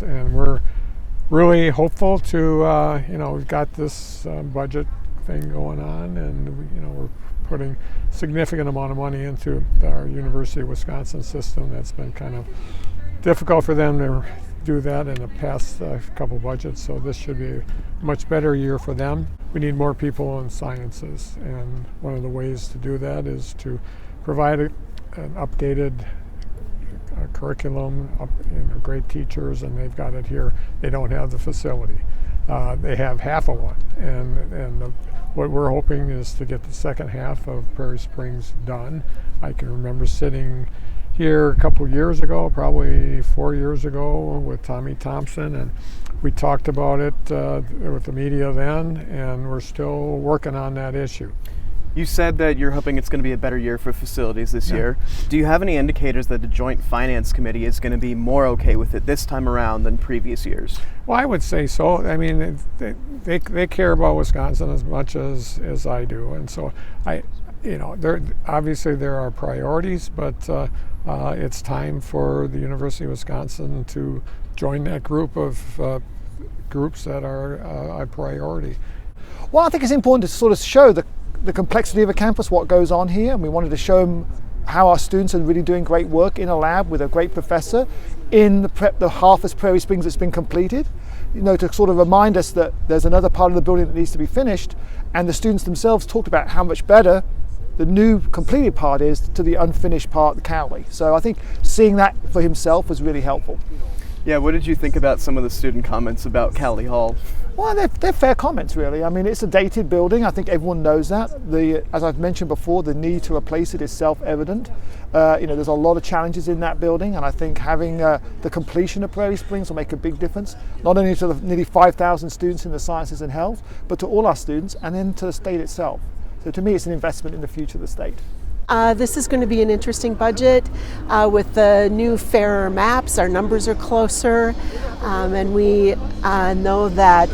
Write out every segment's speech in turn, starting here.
and we're really hopeful to, we've got this budget thing going on, and we're putting significant amount of money into our University of Wisconsin system. That's been kind of difficult for them to do that in the past couple budgets, so this should be a much better year for them. We need more people in sciences, and one of the ways to do that is to provide an updated curriculum, great teachers, and they've got it here. They don't have the facility. They have half of one, and what we're hoping is to get the second half of Prairie Springs done. I can remember sitting here a couple years ago, probably 4 years ago, with Tommy Thompson, and we talked about it with the media then, and we're still working on that issue. You said that you're hoping it's going to be a better year for facilities this year. Do you have any indicators that the Joint Finance Committee is going to be more okay with it this time around than previous years? Well, I would say so. I mean, they care about Wisconsin as much as I do, and so obviously there are priorities, but it's time for the University of Wisconsin to join that group of groups that are a priority. Well, I think it's important to sort of show the complexity of a campus, what goes on here, and we wanted to show them how our students are really doing great work in a lab with a great professor in the half of Prairie Springs that's been completed, to sort of remind us that there's another part of the building that needs to be finished, and the students themselves talked about how much better the new completed part is to the unfinished part, the Cowley. So I think seeing that for himself was really helpful. Yeah, what did you think about some of the student comments about Cowley Hall? Well, they're fair comments, really. I mean, it's a dated building. I think everyone knows that. As I've mentioned before, the need to replace it is self-evident. There's a lot of challenges in that building, and I think having the completion of Prairie Springs will make a big difference, not only to the nearly 5,000 students in the sciences and health, but to all our students, and then to the state itself. So to me, it's an investment in the future of the state. This is going to be an interesting budget with the new fairer maps. Our numbers are closer, and we know that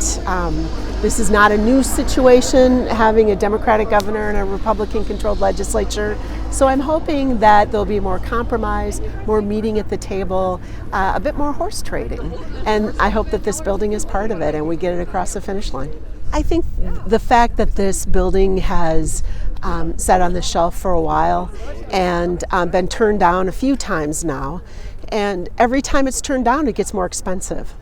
this is not a new situation, having a Democratic governor and a Republican-controlled legislature. So I'm hoping that there'll be more compromise, more meeting at the table, a bit more horse trading. And I hope that this building is part of it and we get it across the finish line. I think the fact that this building has sat on the shelf for a while and been turned down a few times now, and every time it's turned down it gets more expensive.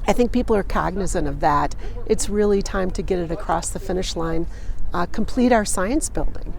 I think people are cognizant of that. It's really time to get it across the finish line, complete our science building.